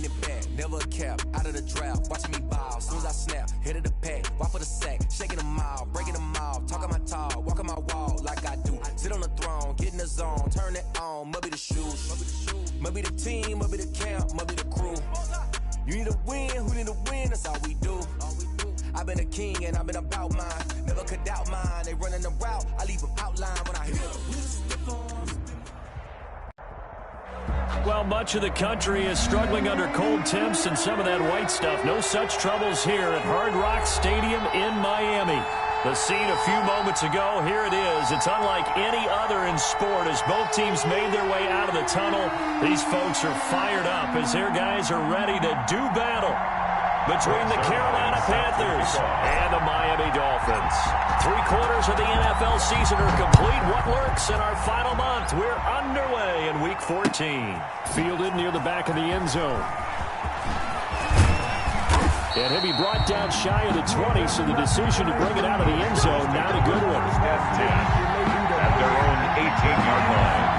running it back, never a cap, out of the drought, watching me ball, soon as I snap, hit of the pack, walk for the sack, shaking them out, breaking them out, talking my talk, walking my wall like I do, sit on the throne, get in the zone, turn it on, must be the shoes, must be the team, must be the camp, must be the crew, you need to win, who need to win, that's all we do. I've been a king and I've been about mine, never could doubt mine, they running the route, I leave them outline when I hear them. Well, much of the country is struggling under cold temps and some of that white stuff. No such troubles here at Hard Rock Stadium in Miami. The scene a few moments ago, here it is. It's unlike any other in sport as both teams made their way out of the tunnel. These folks are fired up as their guys are ready to do battle between the Carolina Panthers and the Miami Dolphins. 3/4 of the NFL season are complete. What lurks in our final month? We're underway in Week 14. Fielded near the back of the end zone. And he'll be brought down shy of the 20, so the decision to bring it out of the end zone, not a good one. At their own 18-yard line.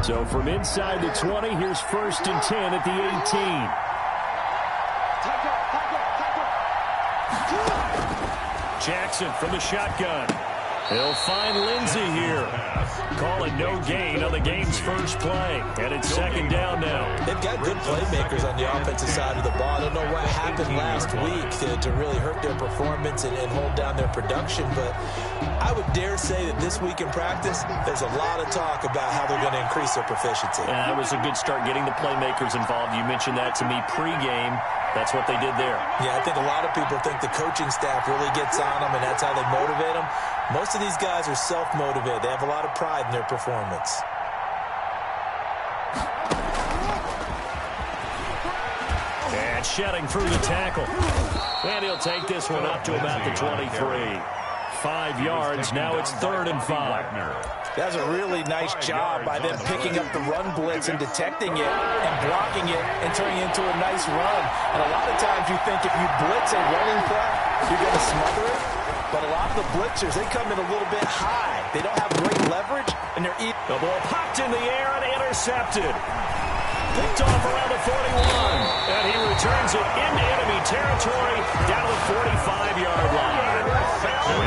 So from inside the 20, here's 1st and 10 at the 18. Jackson from the shotgun. He'll find Lindsey here. Call it no gain on the game's first play. And it's 2nd down now. They've got good playmakers on the offensive side of the ball. I don't know what happened last week to really hurt their performance and hold down their production. But I would dare say that this week in practice, there's a lot of talk about how they're going to increase their proficiency. Yeah, that was a good start getting the playmakers involved. You mentioned that to me pregame. That's what they did there. Yeah, I think a lot of people think the coaching staff really gets on them, and that's how they motivate them. Most of these guys are self-motivated. They have a lot of pride in their performance. And shedding through the tackle. And he'll take this one up to about the 23. 5 yards. Now it's 3rd and 5. That's a really nice job by them picking up the run blitz and detecting it and blocking it and turning it into a nice run. And a lot of times you think if you blitz a running play, you're going to smother it. But a lot of the blitzers, they come in a little bit high. They don't have great leverage, and they're eating. The ball popped in the air and intercepted. Picked off around the 41. And he returns it into enemy territory down to the 45-yard line.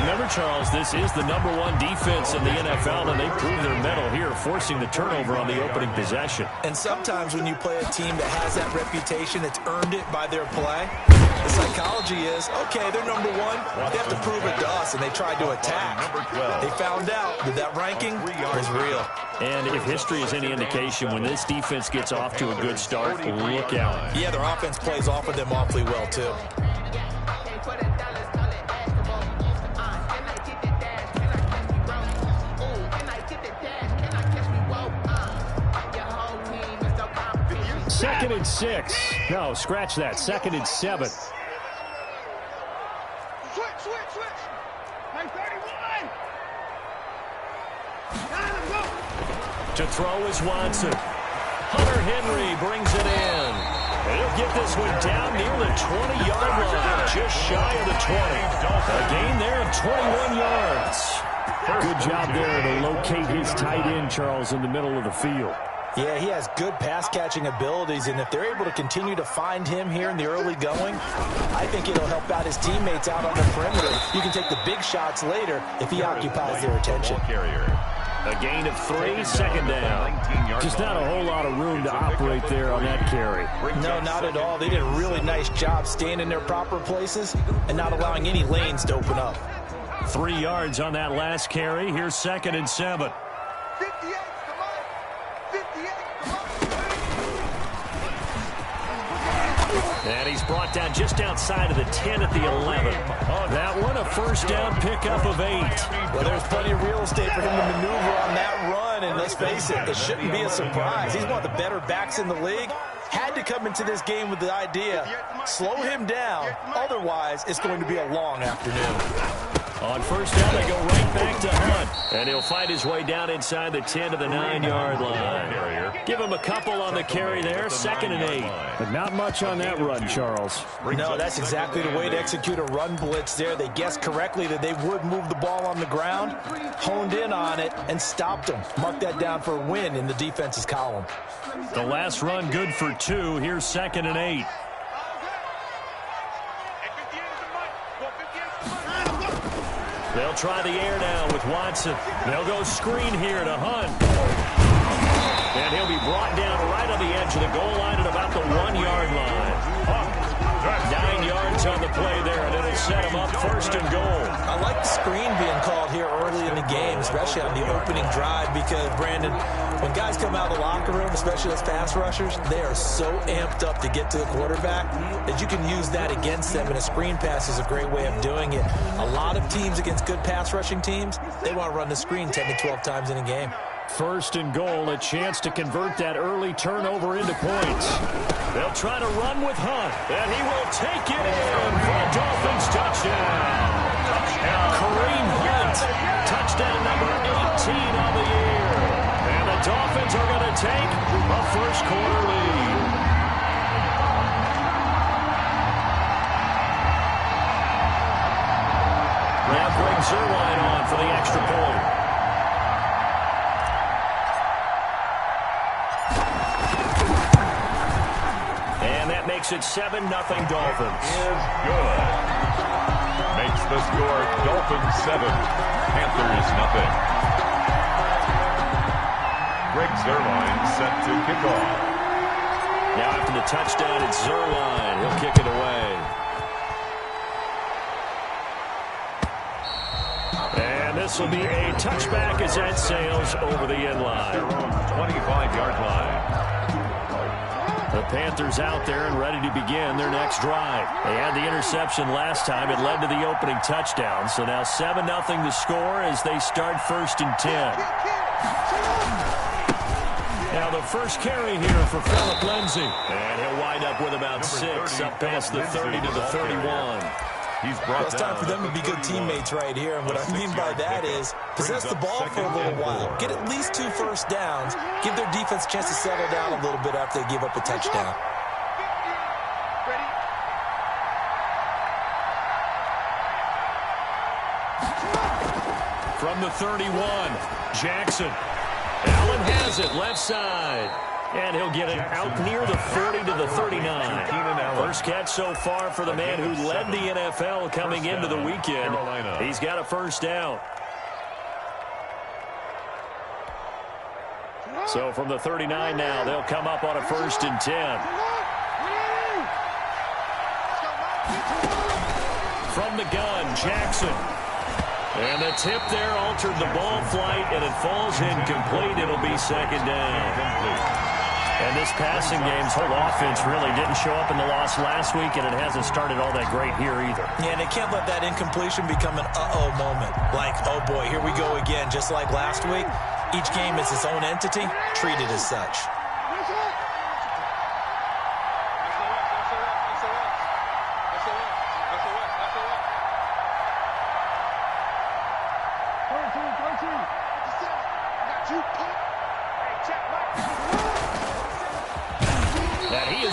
Remember, Charles, this is the #1 defense in the NFL, and they prove their mettle here, forcing the turnover on the opening possession. And sometimes when you play a team that has that reputation, that's earned it by their play, the psychology is, okay, they're #1. They have to prove it to us, and they tried to attack. They found out that that ranking was real. And if history is any indication, when this defense gets off to a good start, look out. Yeah, their offense plays off of them awfully well, too. Second and 6. No, scratch that. 2nd and 7. To throw is Watson. Hunter Henry brings it in. And he'll get this one down near the 20-yard line, just shy of the 20. A gain there of 21 yards. Good job there to locate his tight end, Charles, in the middle of the field. Yeah, he has good pass-catching abilities, and if they're able to continue to find him here in the early going, I think it'll help out his teammates out on the perimeter. You can take the big shots later if he occupies their attention. A gain of 3, 2nd down. Just not a whole lot of room to operate there on that carry. No, not at all. They did a really nice job staying in their proper places and not allowing any lanes to open up. 3 yards on that last carry. Here's 2nd and 7. And he's brought down just outside of the 10 at the 11. That one, a first down pickup of 8. Well, there's plenty of real estate for him to maneuver on that run, and let's face it shouldn't be a surprise. He's one of the better backs in the league. Had to come into this game with the idea, slow him down, otherwise it's going to be a long afternoon. On first down, they go right back to Hunt. And he'll fight his way down inside the 10 to the 9-yard line. Give him a couple on the carry there, 2nd and 8. But not much on that run, Charles. No, that's exactly the way to execute a run blitz there. They guessed correctly that they would move the ball on the ground, honed in on it, and stopped them. Mark that down for a win in the defense's column. The last run good for 2. Here's 2nd and 8. They'll try the air now with Watson. They'll go screen here to Hunt. And he'll be brought down right on the edge of the goal line at about the 1-yard line. 9 yards on the play there, and it'll set him up 1st and goal. I like the screen being called here early in the game, especially on the opening drive, because, Brandon, when guys come out of the locker room, especially as pass rushers, they are so amped up to get to the quarterback that you can use that against them, and a screen pass is a great way of doing it. A lot of teams against good pass rushing teams, they want to run the screen 10 to 12 times in a game. 1st and goal, a chance to convert that early turnover into points. They'll try to run with Hunt, and he will take it in for a Dolphins touchdown. Kareem Hunt, touchdown number 18 on the year. And the Dolphins are going to take a first-quarter lead. Now Greg Zuerlein on for the extra point. Makes it 7-0 Dolphins. Is good. Makes the score Dolphins 7, Panthers 0. Greg Zuerlein set to kick off. Now after the touchdown, it's Zuerlein. He'll kick it away. And this will be a touchback as that sails over the end line. Their own 25-yard line. The Panthers out there and ready to begin their next drive. They had the interception last time. It led to the opening touchdown. So now 7-0 the score as they start 1st and 10. Now the first carry here for Philip Lindsay. And he'll wind up with about 6 up past the 30 to the 31. It's time for them to be good teammates right here. And what I mean by that is possess the ball for a little while. Get at least 2 first downs. Give their defense a chance to settle down a little bit after they give up a touchdown. From the 31, Jackson. Allen has it left side. And he'll get it out near the 40 to the 39. First catch so far for the man who led the NFL coming into the weekend. He's got a first down. So from the 39 now, they'll come up on a 1st and 10. From the gun, Jackson. And the tip there altered the ball flight, and it falls incomplete. It'll be 2nd down. And this passing game's whole offense really didn't show up in the loss last week, and it hasn't started all that great here either. Yeah, and they can't let that incompletion become an uh-oh moment. Like, oh boy, here we go again. Just like last week, each game is its own entity, treated as such.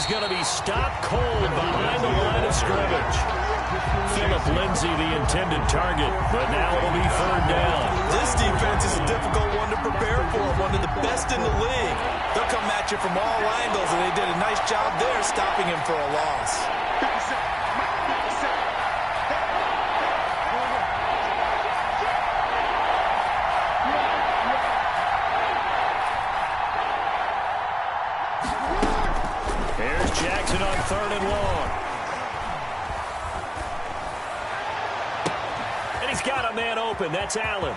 Going to be stopped cold behind the line of scrimmage. Philip Lindsay, the intended target, but now it'll be 3rd down. This defense is a difficult one to prepare for, one of the best in the league. They'll come at you from all angles, and they did a nice job there stopping him for a loss. Jackson on 3rd and long. And he's got a man open. That's Allen.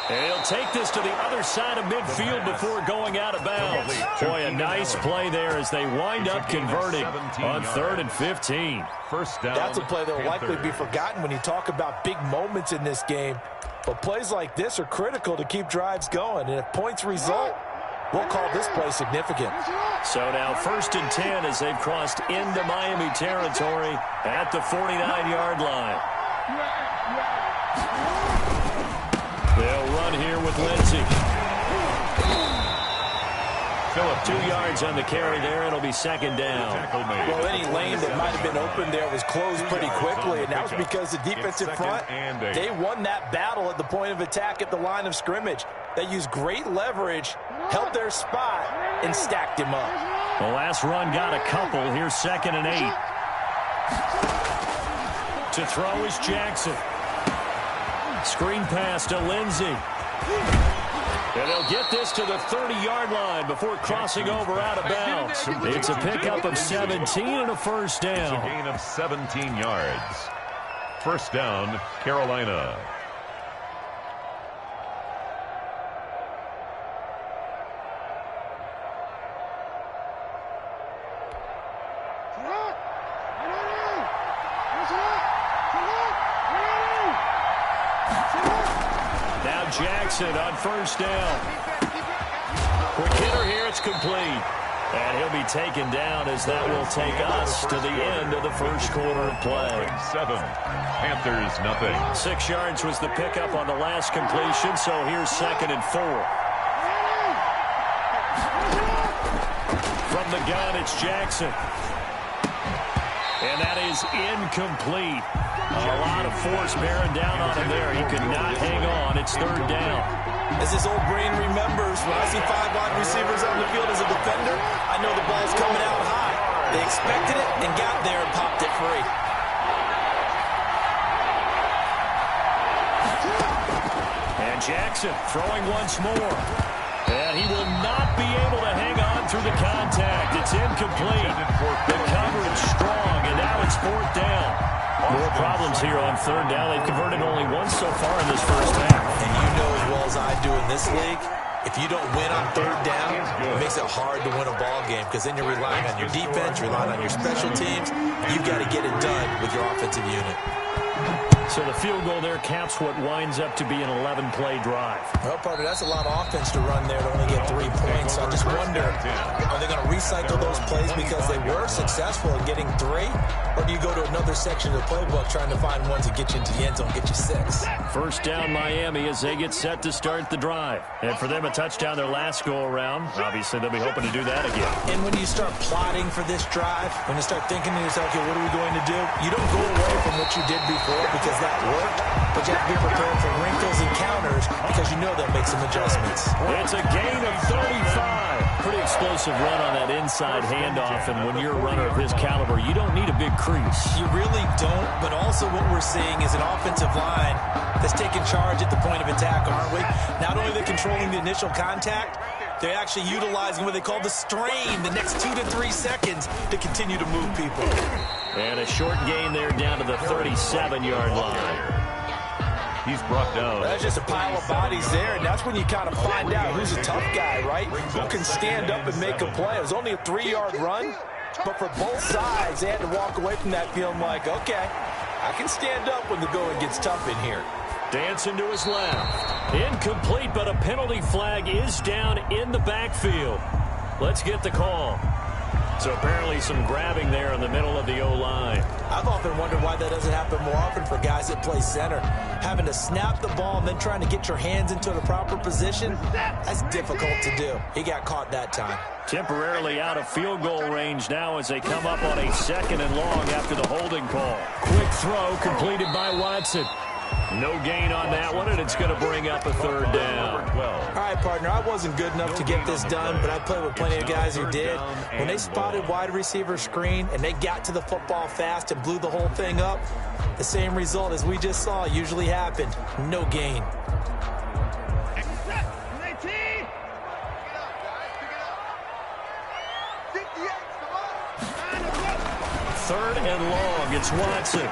And he'll take this to the other side of midfield before going out of bounds. Boy, a nice play there as they wind up converting on 3rd and 15. First down. That's a play that will likely be forgotten when you talk about big moments in this game. But plays like this are critical to keep drives going. And if points result, we'll call this play significant. So now 1st and 10 as they've crossed into Miami territory at the 49-yard line. They'll run here with Lindsey. 2 yards on the carry there. It'll be second down. Well, any lane that might have been open there was closed pretty quickly, and that was because the defensive front, they won that battle at the point of attack at the line of scrimmage. They used great leverage, held their spot, and stacked him up. The last run got a couple. Here's 2nd and 8. To throw is Jackson. Screen pass to Lindsey. And they'll get this to the 30-yard line before crossing over out of bounds. It's a pickup of 17 and a first down. It's a gain of 17 yards. First down, Carolina. Jackson on first down. Quick hitter here, it's complete. And he'll be taken down as that will take us to the end of the first quarter of play. 7, Panthers nothing. 6 yards was the pickup on the last completion, so here's 2nd and 4. From the gun, it's Jackson. And that is incomplete. A lot of force bearing down on him there. He could not hang on. It's 3rd down. As his old brain remembers, when I see 5 wide receivers on the field as a defender, I know the ball's coming out high. They expected it and got there and popped it free. And Jackson throwing once more. And he will not be able to hang on through the contact. It's incomplete. The coverage strong, and now it's 4th down. More problems here on 3rd down. They've converted only once so far in this first half. And you know as well as I do in this league, if you don't win on 3rd down, it makes it hard to win a ball game because then you're relying on your defense, relying on your special teams. You've got to get it done with your offensive unit. So the field goal there caps what winds up to be an 11-play drive. Well, partner, that's a lot of offense to run there to only get 3 points. So I just wonder, are they going to recycle those plays because they were successful in getting 3? Or do you go to another section of the playbook trying to find ones that get you into the end zone, get you 6? First down Miami as they get set to start the drive. And for them, a touchdown their last go-around. Obviously, they'll be hoping to do that again. And when you start plotting for this drive, when you start thinking to yourself, okay, what are we going to do? You don't go away from what you did before because that worked, but you have to be prepared for wrinkles and counters because you know they'll make some adjustments. It's a gain of 35. Pretty explosive run on that inside handoff, and when you're a runner of his caliber, you don't need a big crease. You really don't, but also what we're seeing is an offensive line that's taking charge at the point of attack, aren't we? Not only are they controlling the initial contact, they're actually utilizing what they call the strain, the next 2 to 3 seconds to continue to move people. And a short gain there down to the 37-yard line. He's brought down. That's just a pile of bodies there, and that's when you kind of find out who's a tough guy, right? Who can stand up and make a play. It was only a 3-yard run, but for both sides, they had to walk away from that feeling like, okay, I can stand up when the going gets tough in here. Dancing to his left. Incomplete, but a penalty flag is down in the backfield. Let's get the call. So apparently some grabbing there in the middle of the O-line. I've often wondered why that doesn't happen more often for guys that play center. Having to snap the ball and then trying to get your hands into the proper position, that's difficult to do. He got caught that time. Temporarily out of field goal range now as they come up on a 2nd and long after the holding call. Quick throw completed by Watson. No gain on that one, and it's going to bring up a 3rd down. All right, partner, I wasn't good enough to get this done, but I played with plenty of guys who did. When they spotted wide receiver screen and they got to the football fast and blew the whole thing up, the same result as we just saw usually happened. No gain. Third and long, it's Watson.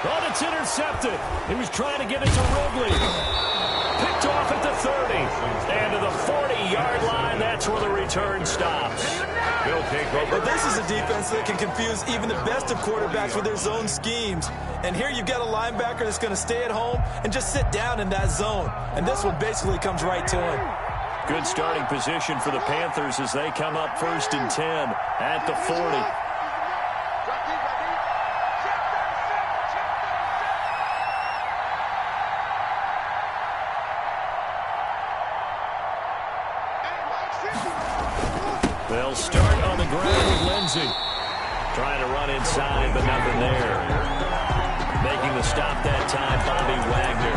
Oh, it's intercepted. He was trying to get it to Wrigley. Picked off at the 30. And to the 40-yard line, that's where the return stops. They'll take over. But this is a defense that can confuse even the best of quarterbacks with their zone schemes. And here you've got a linebacker that's going to stay at home and just sit down in that zone. And this one basically comes right to him. Good starting position for the Panthers as they come up 1st and 10 at the 40. ground with Lindsey. Trying to run inside, but nothing there. Making the stop that time, Bobby Wagner.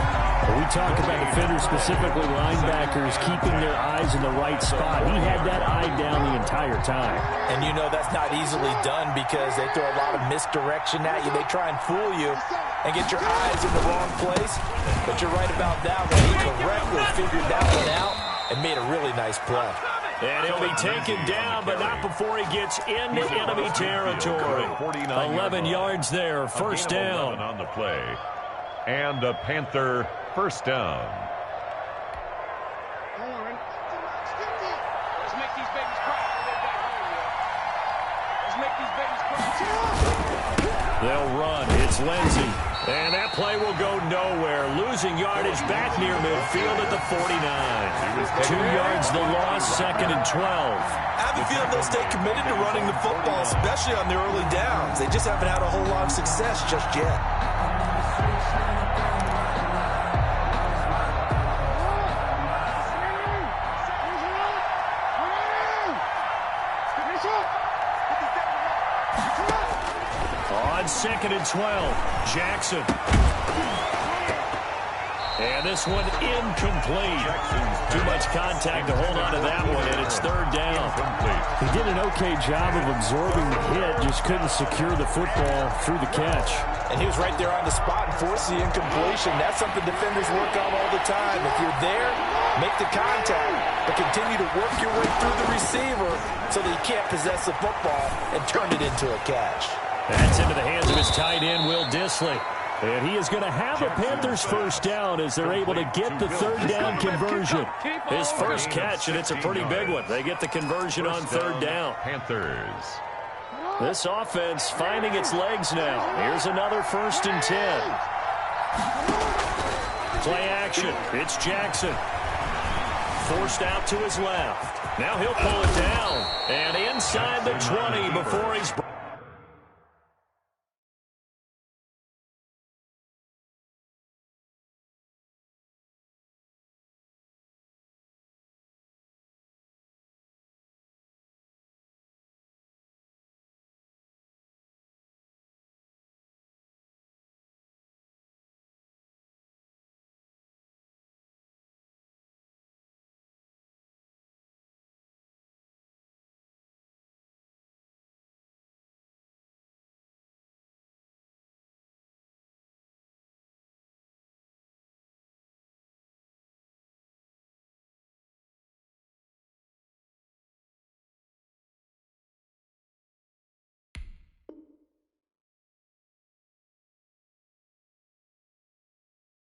We talk about defenders, specifically linebackers, keeping their eyes in the right spot. He had that eye down the entire time. And you know that's not easily done because they throw a lot of misdirection at you. They try and fool you and get your eyes in the wrong place. But you're right about that one. He correctly figured that one out and made a really nice play. And he'll be taken down, but not before he gets into enemy territory. 11 yards there, first down. On the play. And a Panther first down. Let's make these babies cry. Let's make these babies cry. They'll run. It's Lindsey. And that play will go nowhere. Losing yardage back near midfield at the 49. 2 yards the loss, second and 12. I have a feeling they'll stay committed to running the football, especially on their early downs. They just haven't had a whole lot of success just yet. On second and 12, Jackson. And this one incomplete. Too much contact to hold on to that one, and it's third down. He did an okay job of absorbing the hit, just couldn't secure the football through the catch. And he was right there on the spot and forced the incompletion. That's something defenders work on all the time. If you're there, make the contact, but continue to work your way through the receiver so that you can't possess the football and turn it into a catch. That's into the hands of his tight end, Will Dissly. And he is going to have a Panthers first down as they're able to get the third down conversion. His first catch, and it's a pretty big one. They get the conversion on third down. Panthers. This offense finding its legs now. Here's another first and 10. Play action. It's Jackson. Forced out to his left. Now he'll pull it down. And inside the 20 before he's...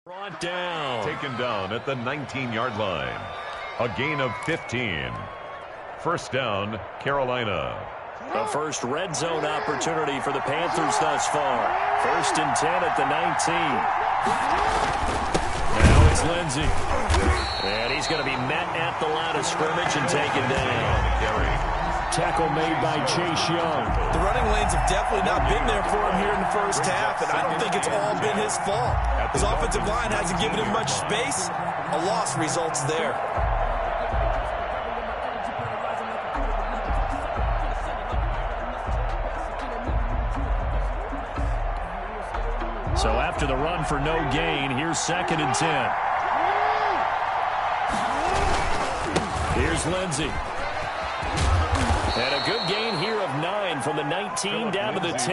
Brought down. Taken down at the 19-yard line. A gain of 15. First down, Carolina. The first red zone opportunity for the Panthers thus far. First and 10 at the 19. Now it's Lindsey. And he's going to be met at the line of scrimmage and taken down. Tackle made by Chase Young. The running lanes have definitely not been there for him here in the first half, and I don't think it's all been his fault. His offensive line hasn't given him much space. A loss results there. So after the run for no gain, here's second and 10. Here's Lindsey. And a good gain here of 9 from the 19 down to the 10.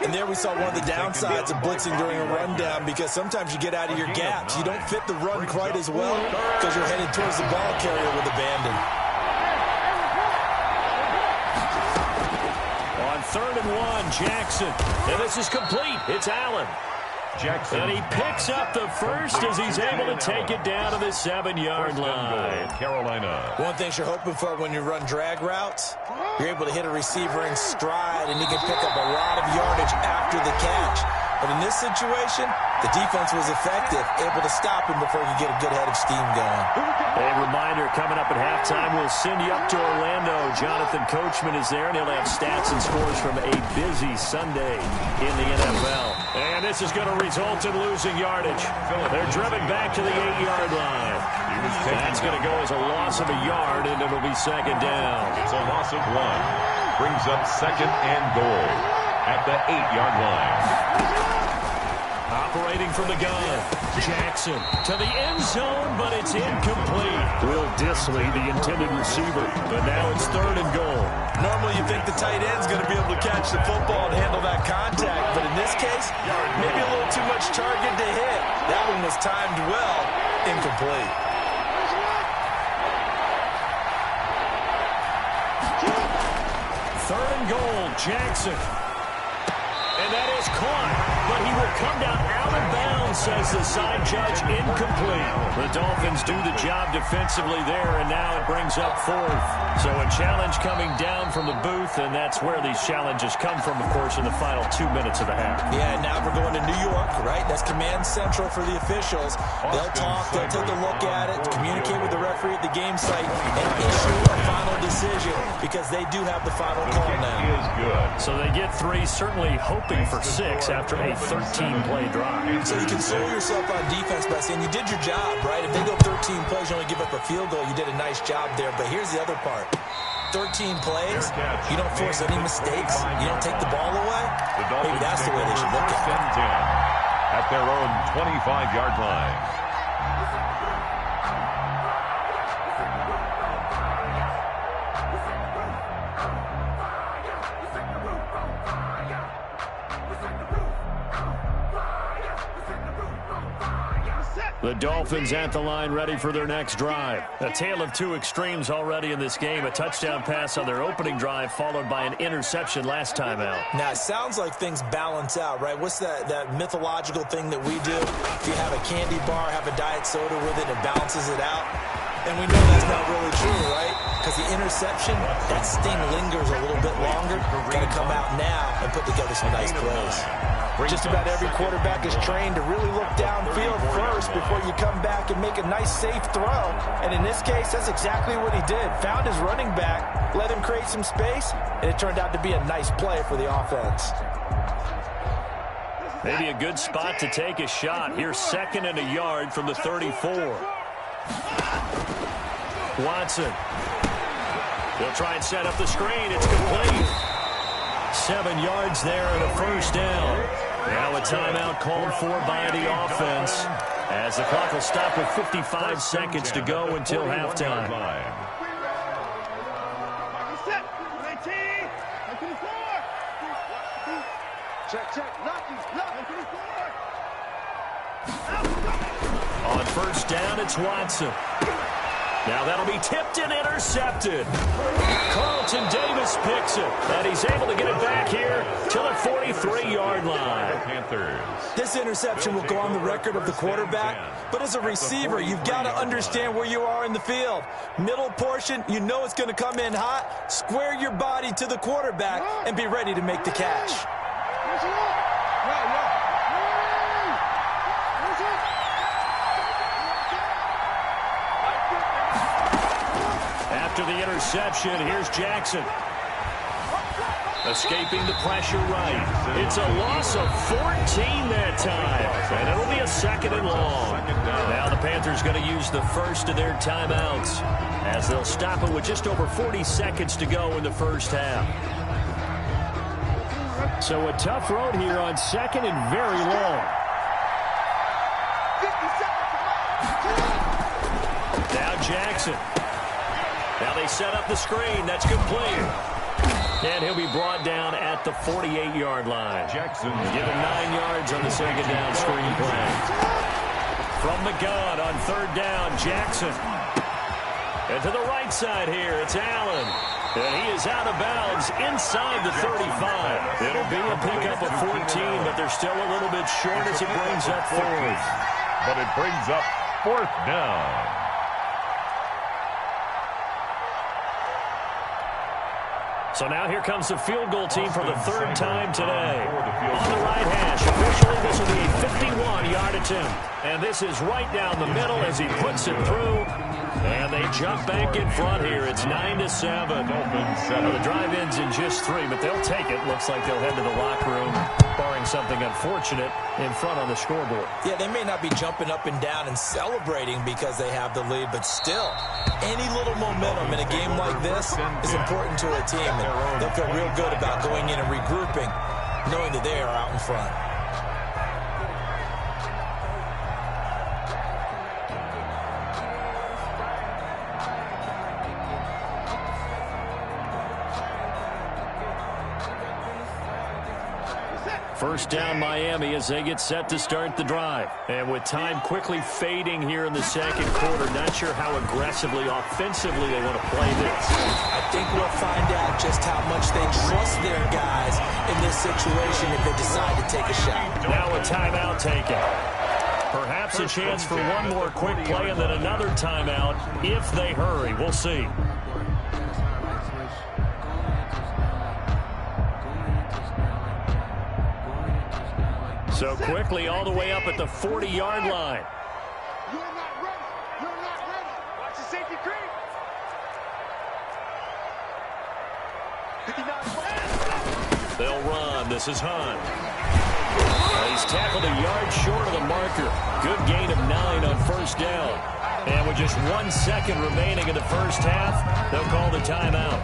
And there we saw one of the downsides of blitzing during a rundown, because sometimes you get out of your gaps. You don't fit the run quite as well because you're headed towards the ball carrier with abandon. On third and 1, Jackson. And this is complete. It's Allen. Jackson. And he picks up the first as he's able to take it down to the 7-yard line. Carolina. One thing you're hoping for when you run drag routes, you're able to hit a receiver in stride, and he can pick up a lot of yardage after the catch. But in this situation, the defense was effective, able to stop him before he could get a good head of steam going. A reminder, coming up at halftime, we'll send you up to Orlando. Jonathan Coachman is there, and he'll have stats and scores from a busy Sunday in the NFL. And this is going to result in losing yardage. They're driven back to the 8-yard line. That's going to go as a loss of a yard, and it'll be second down. It's a loss of 1. Brings up second and goal at the 8-yard line. Operating from the gun, Jackson to the end zone, but it's incomplete. Will Disley, the intended receiver, but now it's third and goal. Normally you think the tight end's going to be able to catch the football and handle that contact, but in this case, maybe a little too much target to hit. That one was timed well, incomplete. Third and goal, Jackson. And that is caught, but he will come down out of bounds, says the side judge, incomplete. The Dolphins do the job defensively there, and now it brings up fourth. So a challenge coming down from the booth, and that's where these challenges come from, of course, in the final 2 minutes of the half. Yeah, now we're going to New York, right? That's command central for the officials. They'll talk, they'll take a look at it, communicate with the referee at the game site, and issue a final decision because they do have the final call now. So they get 3, certainly hoping for 6 after a 13-play drive. So you console yourself on defense by saying you did your job, right? If they go 13 plays, you only give up a field goal, you did a nice job there. But here's the other part. 13 plays, you don't force any mistakes, you don't take the ball away. Maybe that's the way they should look at it. At their own 25-yard line. The Dolphins at the line, ready for their next drive. A tale of 2 extremes already in this game. A touchdown pass on their opening drive, followed by an interception last time out. Now, it sounds like things balance out, right? What's that mythological thing that we do? If you have a candy bar, have a diet soda with it, it balances it out. And we know that's not really true, right? Because the interception, that sting lingers a little bit longer. Got to come out now and put together some nice plays. Just about every quarterback is trained to really look downfield first before you come back and make a nice, safe throw. And in this case, that's exactly what he did. Found his running back, let him create some space, and it turned out to be a nice play for the offense. Maybe a good spot to take a shot. Here's second and a yard from the 34. Watson. They'll try and set up the screen. It's complete. 7 yards there and a first down. Now a timeout called for by the offense as the clock will stop with 55 seconds to go until halftime. On first down, it's Watson. Now that'll be tipped and intercepted. Carlton Davis picks it, and he's able to get it back here to the 43-yard line. This interception will go on the record of the quarterback, but as a receiver, you've got to understand where you are in the field. Middle portion, you know it's going to come in hot. Square your body to the quarterback and be ready to make the catch. After the interception, here's Jackson. Escaping the pressure right. It's a loss of 14 that time, and it'll be a second and long. Now the Panthers going to use the first of their timeouts as they'll stop it with just over 40 seconds to go in the first half. So a tough road here on second and very long. Now Jackson. Now they set up the screen. That's complete. And he'll be brought down at the 48-yard line. Jackson given 9 yards on the second down screen play. From the gun on third down, Jackson. And to the right side here, it's Allen. And he is out of bounds inside the 35. It'll be a pickup of 14, but they're still a little bit short as it brings up fourth. But it brings up fourth down. So now here comes the field goal team for the third time today. On the right hash, officially this will be a 51-yard attempt. And this is right down the middle as he puts it through. And they jump back in front here. It's 9-7. The drive ends in just 3, but they'll take it. Looks like they'll head to the locker room, barring something unfortunate in front on the scoreboard. Yeah, they may not be jumping up and down and celebrating because they have the lead, but still, any little momentum in a game like this is important to a team. And they'll feel real good about going in and regrouping, knowing that they are out in front. First down Miami as they get set to start the drive. And with time quickly fading here in the second quarter, not sure how aggressively, offensively they want to play this. I think we'll find out just how much they trust their guys in this situation if they decide to take a shot. Now a timeout taken. Perhaps a chance for one more quick play and then another timeout if they hurry. We'll see. So quickly all the way up at the 40-yard line. You're not ready. You're not ready. Watch the safety creep. 59. They'll run. This is Hunt. He's tackled a yard short of the marker. Good gain of 9 on first down. And with just 1 second remaining in the first half, they'll call the timeout.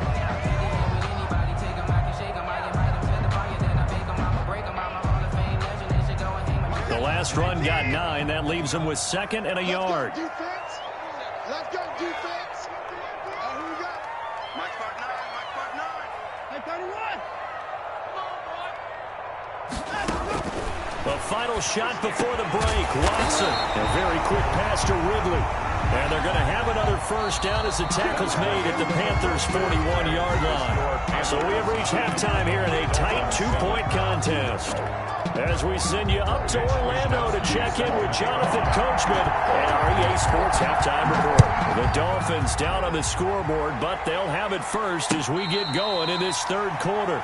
The last run got 9. That leaves them with 2nd and a yard. Let's go, defense. Who we got? Mike Part 9. Mike Part 9. Hey, 31. The final shot before the break. Watson. A very quick pass to Ridley. And they're going to have another first down as the tackle's made at the Panthers' 41-yard line. So we have reached halftime here in a tight 2-point contest. As we send you up to Orlando to check in with Jonathan Coachman and our EA Sports Halftime Report. The Dolphins down on the scoreboard, but they'll have it first as we get going in this third quarter.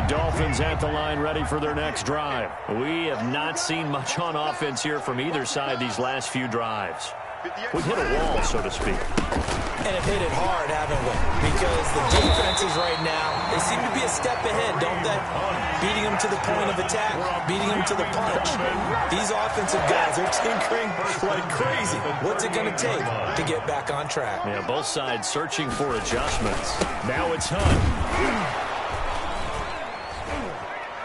Dolphins at the line ready for their next drive. We have not seen much on offense here from either side these last few drives. We've hit a wall, so to speak. And have hit it hard, haven't we? Because the defenses right now, they seem to be a step ahead, don't they? Beating them to the point of attack, beating them to the punch. These offensive guys are tinkering like crazy. What's it going to take to get back on track? Yeah, both sides searching for adjustments. Now it's Hunt.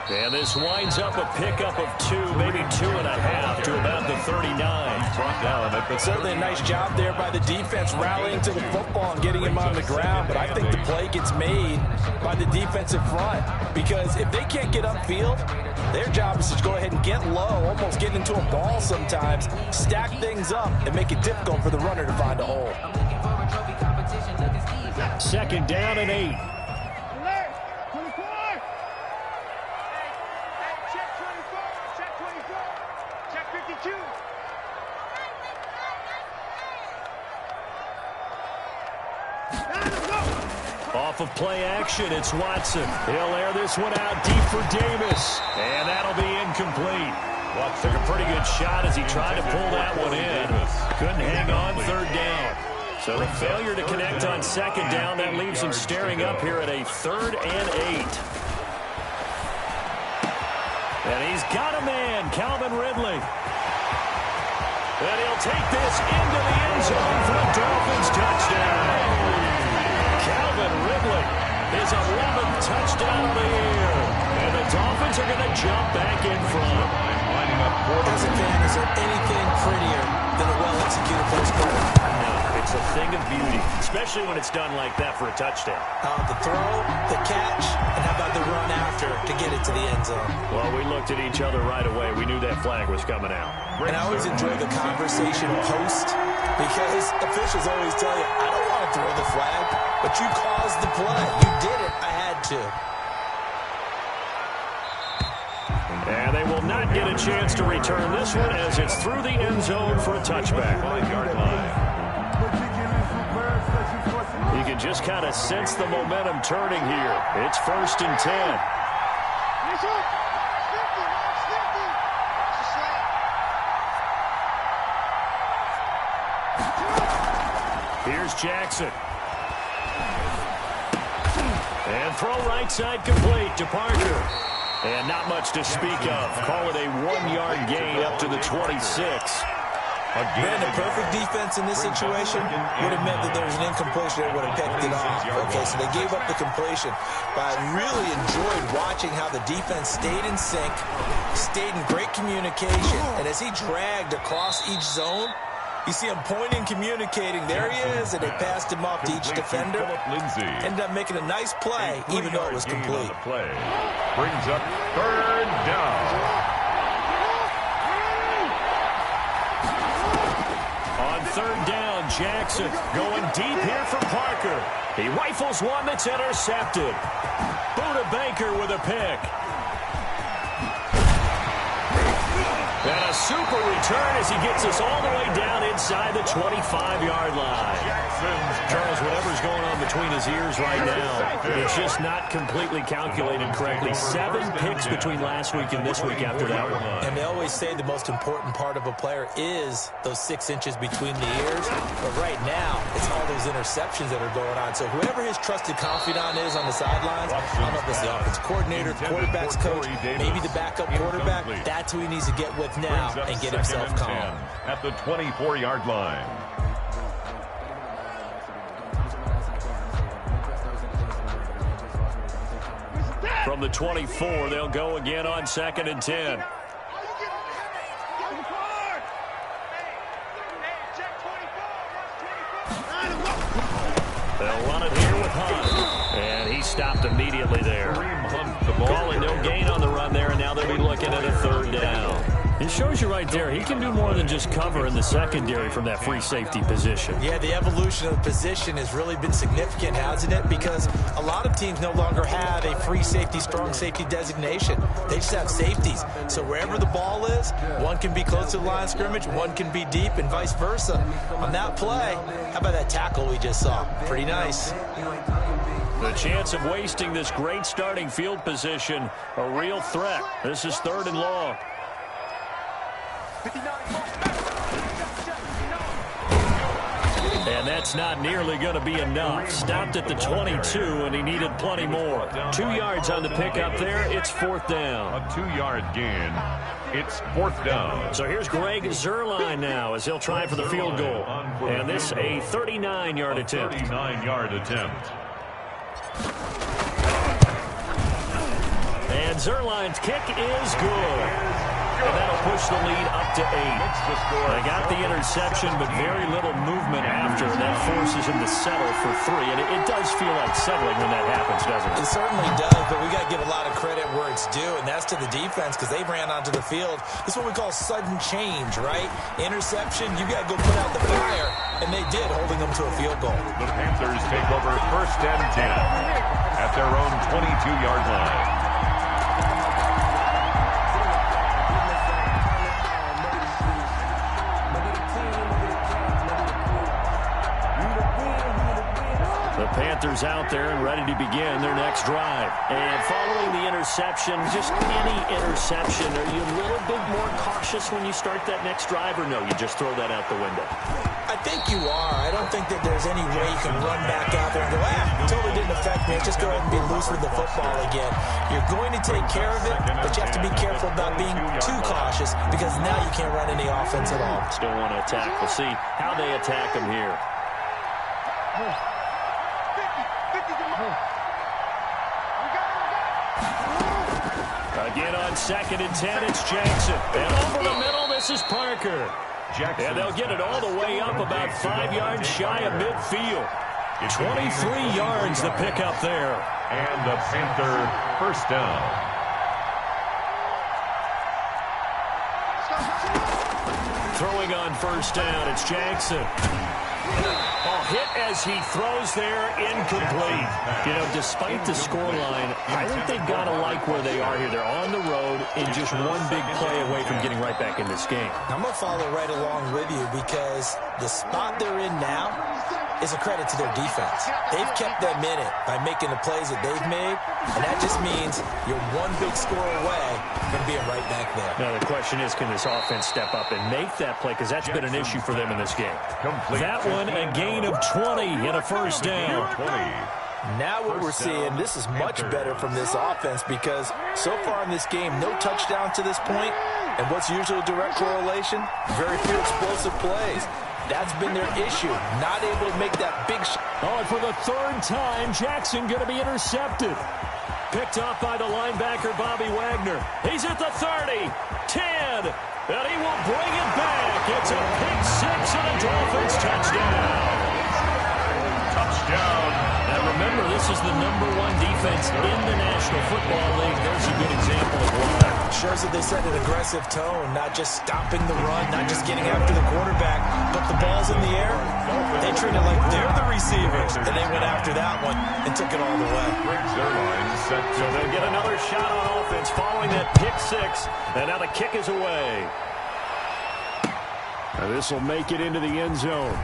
And this winds up a pickup of 2, maybe 2.5 to about the 39. But certainly a nice job there by the defense rallying to the football and getting him on the ground. But I think the play gets made by the defensive front because if they can't get upfield, their job is to go ahead and get low, almost get into a ball sometimes, stack things up, and make it difficult for the runner to find a hole. 2nd down and 8. Off of play action, it's Watson. He'll air this one out deep for Davis. And that'll be incomplete. Watts took a pretty good shot as he tried to pull that one in. Couldn't hang on 3rd down. So a failure to connect on 2nd down. That leaves him staring up here at a 3rd and 8. And he's got a man, Calvin Ridley. And he'll take this into the end zone for a Dolphins touchdown. Calvin Ridley, his 11th touchdown of the year. And the Dolphins are going to jump back in front. As a fan, is there anything prettier than a well-executed first quarter? No, it's a thing of beauty, especially when it's done like that for a touchdown. The throw, the catch, and how about the run after to get it to the end zone? Well, we looked at each other right away. We knew that flag was coming out. And I always enjoy the conversation post because officials always tell you, I don't want to throw the flag, but you caused the play. You did it. I had to. And they will not get a chance to return this one as it's through the end zone for a touchback. 5-yard line. You can just kind of sense the momentum turning here. It's 1st and 10. Here's Jackson. And throw right side complete to Parker. And not much to speak of. Call it a 1-yard gain up to the 26. Man, the perfect defense in this situation would have meant that there was an incompletion that would have picked it off. Okay, so they gave up the completion. But I really enjoyed watching how the defense stayed in sync, stayed in great communication. And as he dragged across each zone, you see him pointing, communicating. There he is, and they passed him off to each defender. Ended up making a nice play, even though it was complete. Brings up 3rd down. On 3rd down, Jackson going deep here for Parker. He rifles one that's intercepted. Buda Baker with a pick. And a super return as he gets us all the way down inside the 25-yard line. Charles, whatever's going on between his ears right now, it's just not completely calculated correctly. 7 picks between last week and this week after that one. And they always say the most important part of a player is those 6 inches between the ears. But right now, it's all those interceptions that are going on. So whoever his trusted confidant is on the sidelines, I don't know if it's the offense coordinator, the quarterback's coach, maybe the backup quarterback, that's who he needs to get with now and get himself calm. At the 24-yard line. From the 24, they'll go again on 2nd and 10. They'll run it here with Hunt. And he stopped immediately there. Calling no gain on the run there, and now they'll be looking at a 3rd down. It shows you right there, he can do more than just cover in the secondary from that free safety position. Yeah, the evolution of the position has really been significant, hasn't it? Because a lot of teams no longer have a free safety, strong safety designation. They just have safeties. So wherever the ball is, one can be close to the line of scrimmage, one can be deep, and vice versa. On that play, how about that tackle we just saw? Pretty nice. The chance of wasting this great starting field position, a real threat. This is 3rd and long. And that's not nearly going to be enough. Stopped at the 22, and he needed plenty more. 2 yards on the pickup there. It's 4th down. A 2-yard gain. It's 4th down. So here's Greg Zuerlein now as he'll try for the field goal. And this a 39-yard attempt. 39-yard attempt. And Zuerlein's kick is good. And that'll push the lead up to 8. They got the interception, but very little movement after, and that forces him to settle for 3. And it does feel like settling when that happens, doesn't it? It certainly does, but we got to give a lot of credit where it's due, and that's to the defense because they ran onto the field. This is what we call sudden change, right? Interception, you got to go put out the fire, and they did, holding them to a field goal. The Panthers take over 1st and 10 at their own 22-yard line. Panthers out there and ready to begin their next drive. And following the interception, just any interception, are you a little bit more cautious when you start that next drive, or no, you just throw that out the window? I think you are. I don't think that there's any way you can run back out there and go, totally didn't affect me. Just go ahead and be loose with the football again. You're going to take care of it, but you have to be careful about being too cautious because now you can't run any offense at all. Still want to attack. We'll see how they attack him here. Again on 2nd and 10, it's Jackson. And over the middle, this is Parker. Jackson. And they'll get it all the way up about 5 yards shy of midfield. 23 yards the pickup there. And the Panther 1st down. Throwing on 1st down, it's Jackson. Hit as he throws there, incomplete. You know, despite the scoreline, I think they've got to like where they are here. They're on the road and just one big play away from getting right back in this game. I'm going to follow right along with you because the spot they're in now is a credit to their defense. They've kept them in it by making the plays that they've made, and that just means you're one big score away from being right back there. Now, the question is, can this offense step up and make that play? Because that's been an issue for them in this game. That one, a gain of 20 and a first down. Now what we're seeing, this is much better from this offense because so far in this game, no touchdown to this point, and what's usually a direct correlation? Very few explosive plays. That's been their issue, not able to make that big shot. Oh, and for the third time, Jackson going to be intercepted. Picked off by the linebacker, Bobby Wagner. He's at the 30, 10, and he will bring it back. It's a pick six and a Dolphins touchdown. Touchdown. Now remember, this is the #1 defense in the National Football League. There's a good example of why. Shows that they set an aggressive tone, not just stopping the run, not just getting after the quarterback, but the ball's in the air. They treat it like they're the receivers, and they went after that one and took it all the way. So they'll get another shot on offense following that pick six, and now the kick is away. And this will make it into the end zone.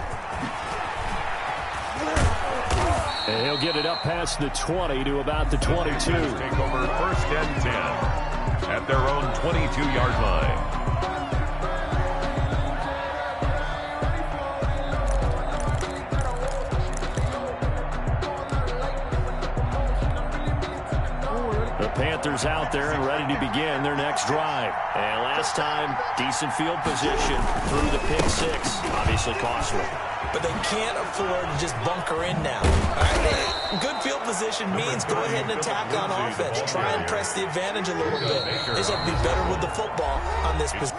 And he'll get it up past the 20 to about the 22. Take over first and 10 at their own 22-yard line. The Panthers out there and ready to begin their next drive. And last time, decent field position through the pick six. Obviously costly. But they can't afford to just bunker in now. All right? Good field position means go ahead and attack on offense. Try and press the advantage a little bit. They just have to be better with the football on this position.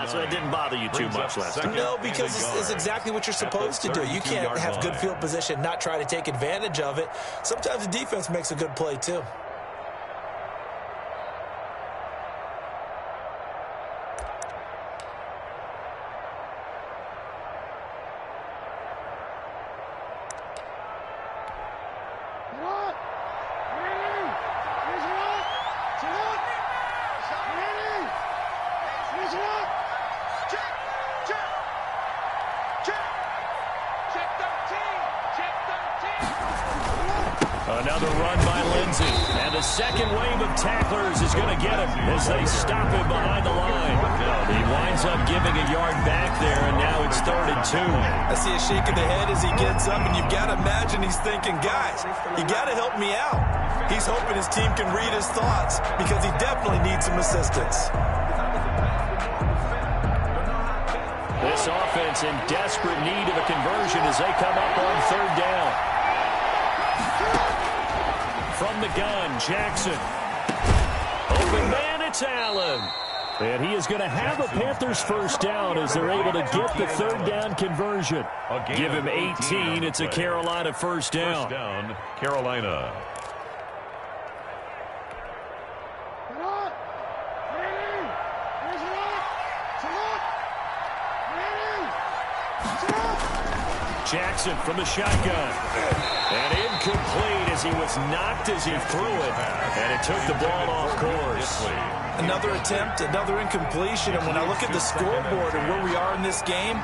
So it didn't bother you too much last time. No, because it's exactly what you're supposed to do. You can't have good field position, not try to take advantage of it. Sometimes the defense makes a good play, too. Another run by Lindsey. And the second wave of tacklers is going to get him as they stop him behind the line. He winds up giving a yard back there, and now it's 3rd and 2. I see a shake of the head as he gets up, and you've got to imagine he's thinking, guys, you got to help me out. He's hoping his team can read his thoughts because he definitely needs some assistance. This offense in desperate need of a conversion as they come up on 3rd down. From the gun, Jackson. Open man, it's Allen. And he is going to have a Panthers first down as they're able to get the 3rd down conversion. Give him 18. It's a Carolina first down. Carolina. Jackson from the shotgun. And incomplete as he was knocked as he threw it. And it took the ball off course. Another attempt, another incompletion. And when I look at the scoreboard and where we are in this game,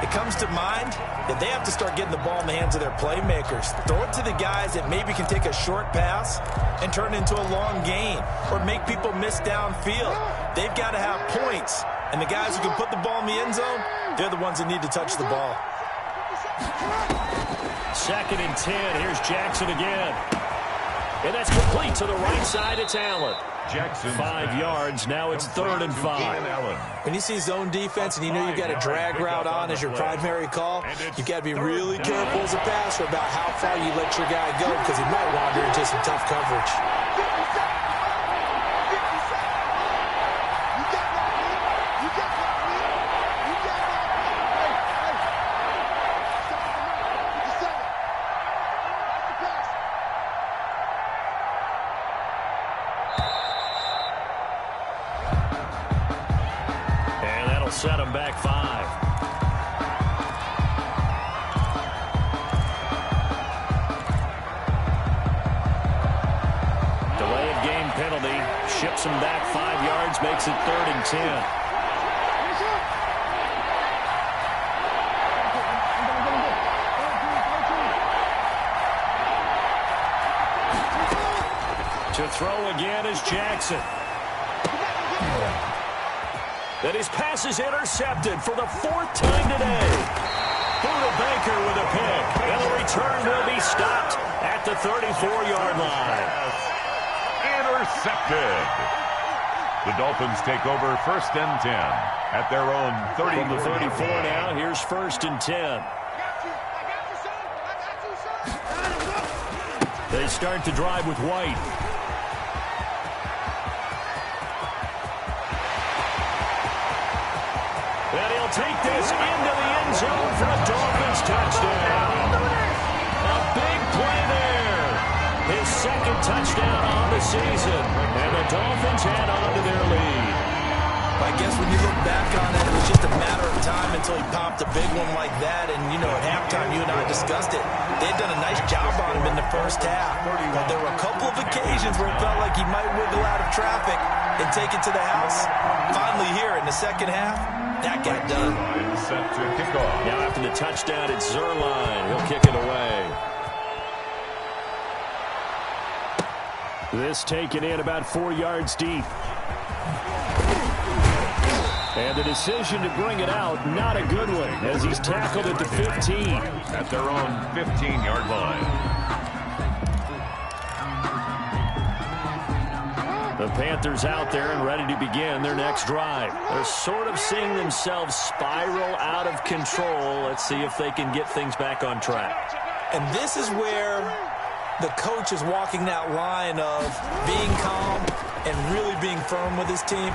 it comes to mind that they have to start getting the ball in the hands of their playmakers. Throw it to the guys that maybe can take a short pass and turn it into a long gain or make people miss downfield. They've got to have points. And the guys who can put the ball in the end zone, they're the ones that need to touch the ball. 2nd and 10. Here's Jackson again. And that's complete to the right side. It's Allen. Jackson 5 yards. Now it's 3rd and 5. When you see zone defense and you know you've got a drag route on as your primary call, you've got to be really careful as a passer about how far you let your guy go because he might wander into some tough coverage. Set him back 5. Delay of game penalty. Ships him back 5 yards. Makes it 3rd and 10. To throw again is Jackson. And his pass is intercepted for the 4th time today. Buda Baker with a pick. And the return will be stopped at the 34-yard line. Intercepted. The Dolphins take over 1st and 10 at their own 30. From the 34 now, here's 1st and 10. They start to drive with White. And he'll take this into the end zone for a Dolphins touchdown. A big play there. His 2nd touchdown on the season. And the Dolphins head on to their lead. I guess when you look back on it, it was just a matter of time until he popped a big one like that. And, you know, at halftime, you and I discussed it. They'd done a nice job on him in the first half. But there were a couple of occasions where it felt like he might wiggle out of traffic and take it to the house. Finally here in the second half, that got done. Set to kick off. Now after the touchdown, it's Zerline. He'll kick it away. This taken in about 4 yards deep. And the decision to bring it out, not a good one, as he's tackled at the 15. At their own 15-yard line. The Panthers out there and ready to begin their next drive. They're sort of seeing themselves spiral out of control. Let's see if they can get things back on track. And this is where the coach is walking that line of being calm and really being firm with his team.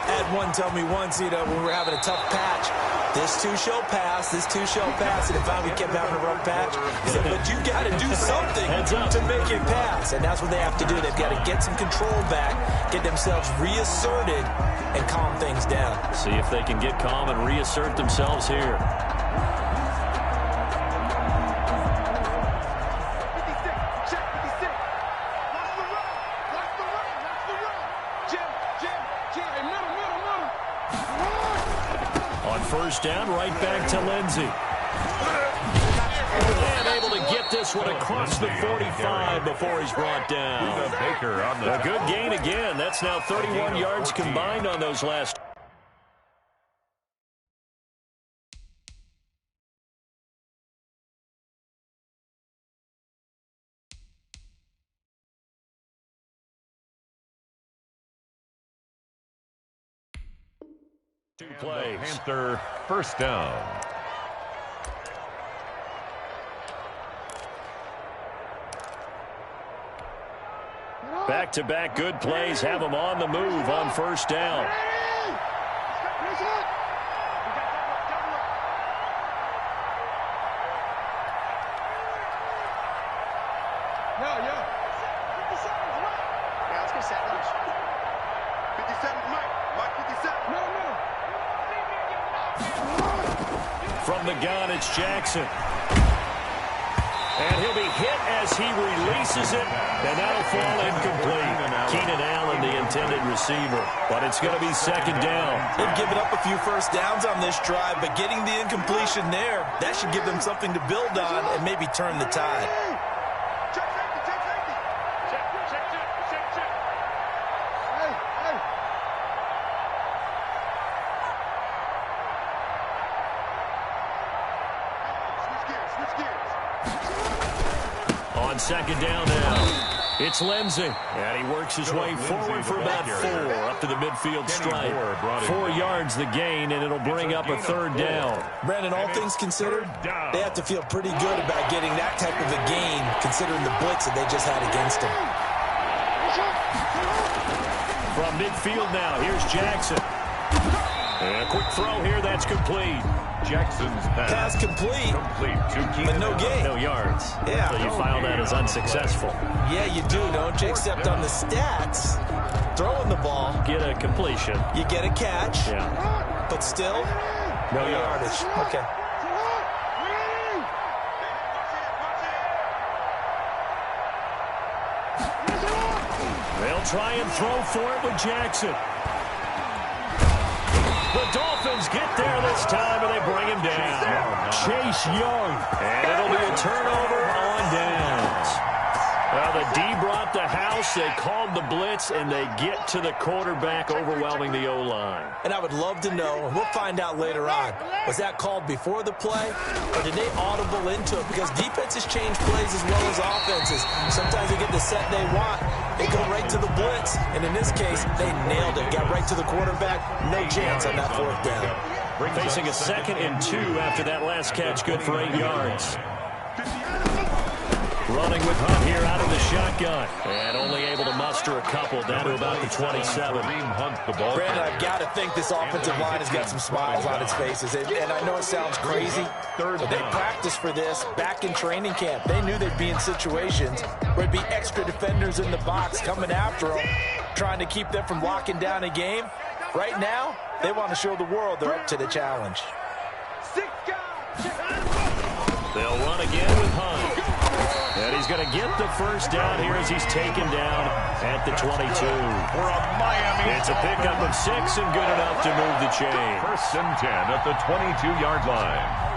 I had one tell me once, you know, when we were having a tough patch, this too shall pass, this too shall pass. And in fact, we kept having a rough patch. He said, but you got to do something to make it pass. And that's what they have to do. They've got to get some control back, get themselves reasserted, and calm things down. See if they can get calm and reassert themselves here. First down, right back to Lindsey. And able to get this one across the 45 before he's brought down. Baker on the a good gain again. That's now 31 yards combined on those last. Two plays. Panther first down. Back-to-back good plays have them on the move on first down. From the gun, it's Jackson. And he'll be hit as he releases it, and that'll fall incomplete. Keenan Allen, the intended receiver, but it's going to be second down. They've given up a few first downs on this drive, but getting the incompletion there, that should give them something to build on and maybe turn the tide. On second down now, it's Lindsey. And he works his way forward for about 4 up to the midfield stripe. 4 yards the gain, and it'll bring up a third down. Brandon, all things considered, they have to feel pretty good about getting that type of a gain, considering the blitz that they just had against them. From midfield now, here's Jackson. And a quick throw here, that's complete. Jackson's pass complete but no gain. No yards. Yeah. So you file that as unsuccessful. Yeah, you do, don't you? Except on the stats, throwing the ball. Get a completion. You get a catch. Yeah. But still, no yardage. Okay. They'll try and throw for it with Jackson. The Dolphins get there this time, and they bring him down. Chase Young. And it'll be a turnover on downs. Well, the D brought the house. They called the blitz, and they get to the quarterback, overwhelming the O-line. And I would love to know, and we'll find out later on, was that called before the play, or did they audible into it? Because defenses change plays as well as offenses. Sometimes they get the set they want. They go right to the blitz, and in this case, they nailed it. Got right to the quarterback. No chance on that fourth down. Facing a 2nd and 2 after that last catch, good for 8 yards. Running with Hunt here out of the shotgun. And only able to muster a couple down to about the 27. Brandon, I've got to think this offensive line has got some smiles on its faces. And I know it sounds crazy, but they practiced for this back in training camp. They knew they'd be in situations where there'd be extra defenders in the box coming after them, trying to keep them from locking down a game. Right now, they want to show the world they're up to the challenge. They'll run again with Hunt. And he's going to get the first down here as he's taken down at the 22. It's a pickup of 6 and good enough to move the chain. 1st and 10 at the 22-yard line.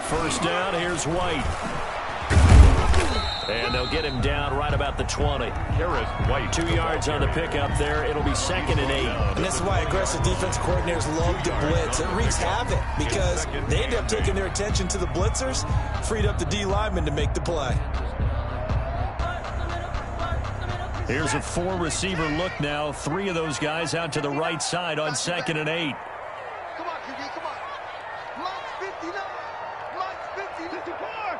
First down, here's White. And they'll get him down right about the 20. White, 2 yards on the pickup there. It'll be 2nd and 8. And this is why aggressive defense coordinators love to blitz. It wreaks havoc because they end up taking their attention to the blitzers, freed up the D lineman to make the play. Here's a 4-receiver look now. 3 of those guys out to the right side on 2nd and 8. Come on, QB, come on. Mike's 59. Mike's 50. Check pass.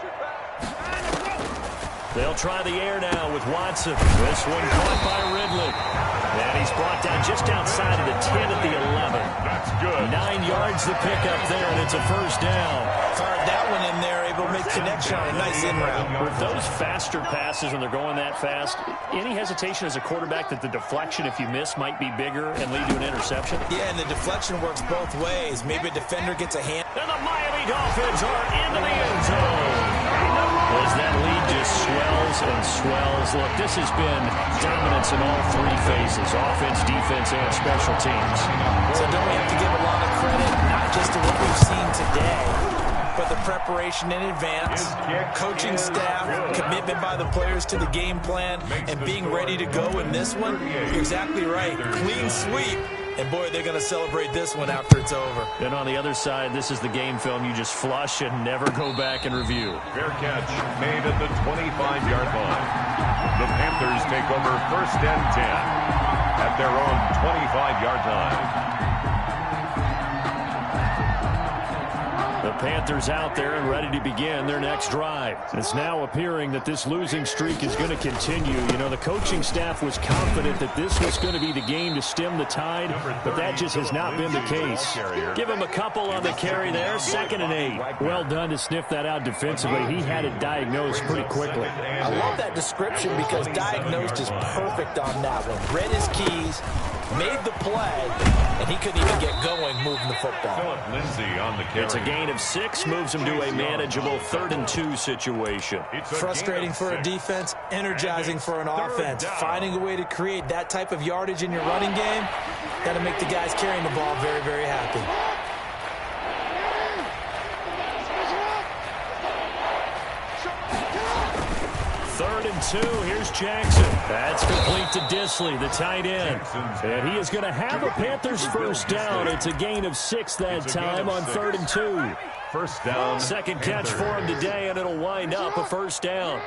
Check pass. They'll try the air now with Watson. This one caught by Ridley. And he's brought down just outside of the 10 at the 11. That's good. 9 yards the pickup there, and it's a first down. Fired that one in there, able to make connection on a nice in route. With those faster passes when they're going that fast, any hesitation as a quarterback that the deflection, if you miss, might be bigger and lead to an interception? Yeah, and the deflection works both ways. Maybe a defender gets a hand. And the Miami Dolphins are into the end zone. As that lead just swells and swells. Look, this has been dominance in all 3 phases, offense, defense, and special teams. So don't we have to give a lot of credit, not just to what we've seen today, but the preparation in advance, coaching staff, commitment by the players to the game plan, and being ready to go in this one? You're exactly right. Clean sweep. And, boy, they're going to celebrate this one after it's over. And on the other side, this is the game film you just flush and never go back and review. Fair catch made at the 25-yard line. The Panthers take over 1st and 10 at their own 25-yard line. The Panthers out there and ready to begin their next drive. It's now appearing that this losing streak is going to continue. You know, the coaching staff was confident that this was going to be the game to stem the tide, but that just has not been the case. Give him a couple on the carry there, 2nd and 8. Well done to sniff that out defensively. He had it diagnosed pretty quickly. I love that description because diagnosed is perfect on that one. Read his keys, made the play, and he couldn't even get going moving the football. On the carry. It's a gain of 6, moves him to a manageable 3rd and 2 situation. Frustrating for a defense, energizing for an offense. Finding a way to create that type of yardage in your running game, got to make the guys carrying the ball very, very happy. Third and 2, here's Jackson. That's complete to Disley, the tight end. And he is going to have a Panthers first down. It's a gain of 6 that time on 3rd and 2. First down. Second catch for him today, and it'll wind up a first down.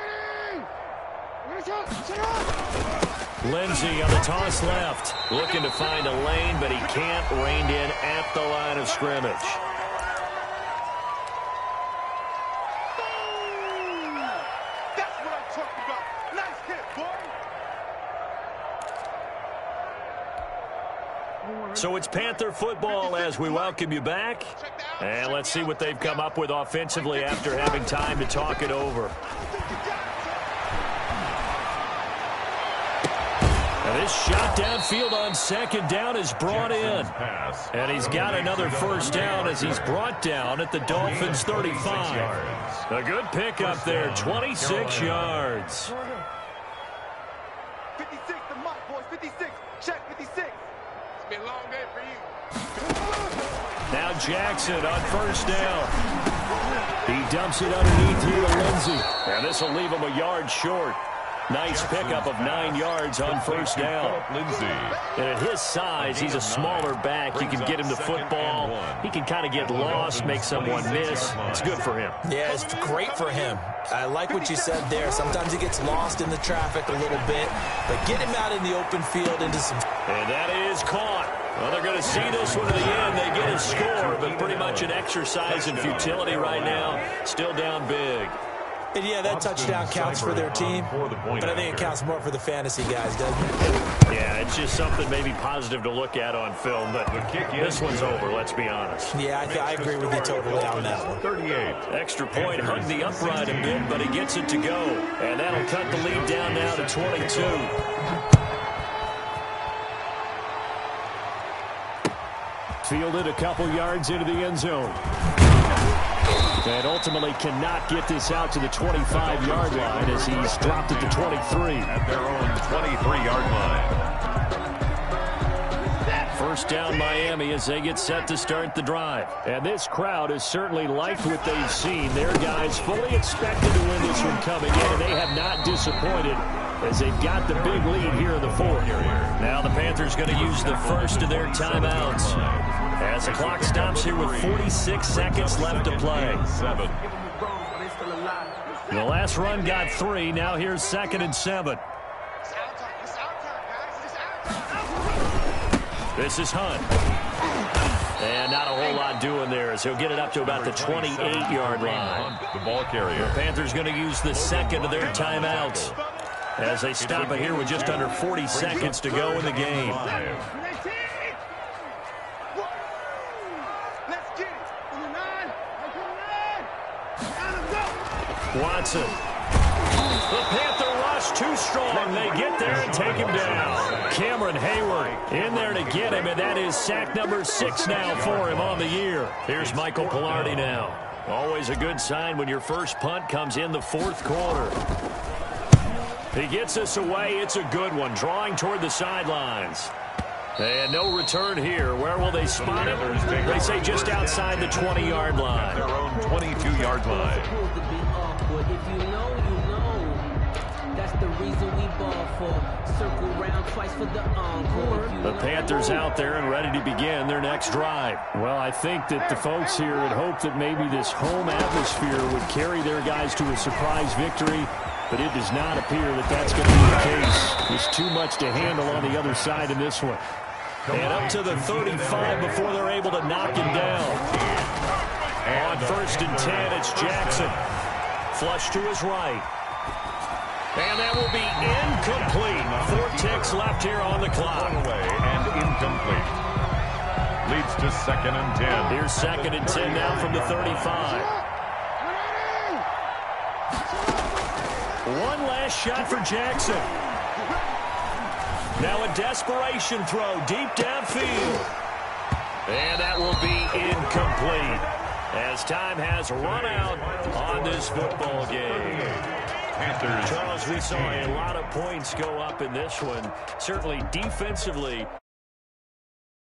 Lindsey on the toss left. Looking to find a lane, but he can't. Reined in at the line of scrimmage. So it's Panther football as we welcome you back. And let's see what they've come up with offensively after having time to talk it over. Now this shot downfield on 2nd down is brought in. And he's got another first down as he's brought down at the Dolphins' 35. A good pickup there, 26 yards. 56, the mark, boys, 56. Check 56. It's been a long day for you. Now Jackson on first down. He dumps it underneath here to Lindsey. And this will leave him a yard short. Nice pickup of 9 yards on first down. And at his size, he's a smaller back. You can get him the football. He can kind of get lost, make someone miss. It's good for him. Yeah, it's great for him. I like what you said there. Sometimes he gets lost in the traffic a little bit, but get him out in the open field into some... And that is caught. Well, they're going to see this one to the end. They get a score, but pretty much an exercise in futility right now. Still down big. And yeah, that touchdown counts for their team, but I think it counts more for the fantasy guys, doesn't it? Yeah, it's just something maybe positive to look at on film, but this one's over, let's be honest. Yeah, I agree with you totally on that one. 38. Extra point, hugged the upright a bit, but he gets it to go. And that'll cut the lead down now to 22. Fielded a couple yards into the end zone. And ultimately cannot get this out to the 25-yard line as he's dropped it to 23. At their own 23-yard line. First down Miami as they get set to start the drive. And this crowd has certainly liked what they've seen. Their guys fully expected to win this one coming in, and they have not disappointed as they've got the big lead here in the 4th. Now the Panthers going to use the first of their timeouts as the clock stops here with 46 seconds left to play. The last run got 3. Now here's 2nd and 7. This is Hunt. And not a whole lot doing there as he'll get it up to about the 28-yard line. The ball carrier. The Panthers going to use the second of their timeouts as they stop it here with just under 40 seconds to go in the game. Watson. The Panther rush too strong. They get there and take him down. Cameron Hayward in there to get him, and that is sack number 6 now for him on the year. Here's Michael Pilardi now. Always a good sign when your first punt comes in the 4th quarter. He gets us away. It's a good one, drawing toward the sidelines. And no return here. Where will they spot him? They say just outside the 20-yard line. Their own 22-yard line. If you know, you know. That's the reason we ball for. Circle round twice for the encore. The Panthers out there and ready to begin their next drive. Well, I think that the folks here had hoped that maybe this home atmosphere would carry their guys to a surprise victory, but it does not appear that that's going to be the case. There's too much to handle on the other side in this one. And up to the 35 before they're able to knock him down. On 1st and 10, it's Jackson. Flush to his right. And that will be incomplete. 4 ticks left here on the clock. Away and incomplete. Leads to 2nd and 10. Here's 2nd and 10 now from the 35. One last shot for Jackson. Now a desperation throw deep downfield. And that will be incomplete as time has run out on this football game. Panthers. Charles, we saw a lot of points go up in this one. Certainly defensively,